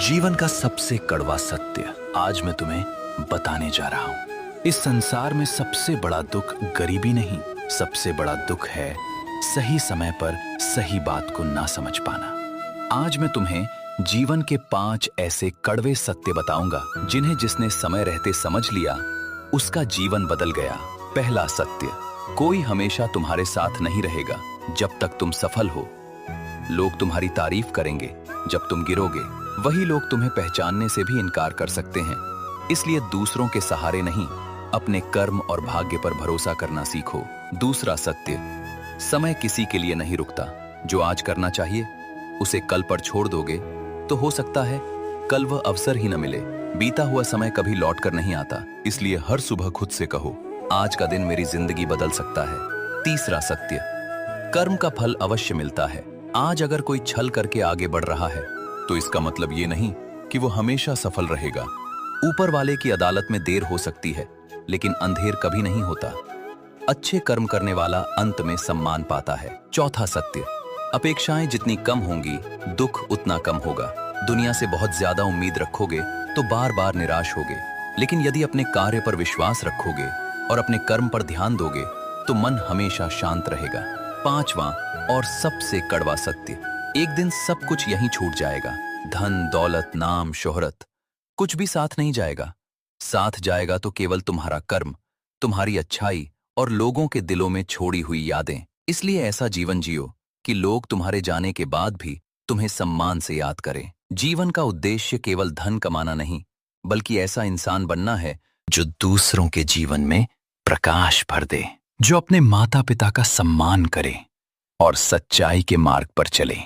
जीवन का सबसे कड़वा सत्य आज मैं तुम्हें बताने जा रहा हूं। इस संसार में सबसे बड़ा दुख गरीबी नहीं, सबसे बड़ा दुख है सही समय पर सही बात को ना समझ पाना। आज मैं तुम्हें जीवन के 5 ऐसे कड़वे सत्य बताऊंगा जिन्हें जिसने समय रहते समझ लिया उसका जीवन बदल गया। पहला सत्य, कोई हमेशा तुम्हारे साथ नहीं रहेगा जब तक तुम सफल हो। लोग तुम्हारी तारीफ करेंगे, जब तुम गिरोगे वही लोग तुम्हें पहचानने से भी इनकार कर सकते हैं। इसलिए दूसरों के सहारे नहीं, अपने कर्म और भाग्य पर भरोसा करना सीखो। दूसरा सत्य, समय किसी के लिए नहीं रुकता। जो आज करना चाहिए उसे कल पर छोड़ दोगे तो हो सकता है कल वह अवसर ही न मिले। बीता हुआ समय कभी लौट कर नहीं आता, इसलिए हर सुबह खुद से कहो, आज का दिन मेरी जिंदगी बदल सकता है। तीसरा सत्य, कर्म का फल अवश्य मिलता है। आज अगर कोई छल करके आगे बढ़ रहा है तो इसका मतलब ये नहीं कि वो हमेशा सफल रहेगा। ऊपर वाले की अदालत में देर हो सकती है, लेकिन अंधेर कभी नहीं होता। अच्छे कर्म करने वाला अंत में सम्मान पाता है। चौथा सत्य, अपेक्षाएं जितनी कम होंगी दुख उतना कम होगा। दुनिया से बहुत ज्यादा उम्मीद रखोगे तो बार बार निराश होगे, लेकिन यदि अपने कार्य पर विश्वास रखोगे और अपने कर्म पर ध्यान दोगे तो मन हमेशा शांत रहेगा। पांचवा और सबसे कड़वा सत्य, एक दिन सब कुछ यहीं छूट जाएगा। धन, दौलत, नाम, शोहरत, कुछ भी साथ नहीं जाएगा। साथ जाएगा तो केवल तुम्हारा कर्म, तुम्हारी अच्छाई और लोगों के दिलों में छोड़ी हुई यादें। इसलिए ऐसा जीवन जियो कि लोग तुम्हारे जाने के बाद भी तुम्हें सम्मान से याद करें। जीवन का उद्देश्य केवल धन कमाना नहीं, बल्कि ऐसा इंसान बनना है जो दूसरों के जीवन में प्रकाश भर दे, जो अपने माता पिता का सम्मान करे और सच्चाई के मार्ग पर चले।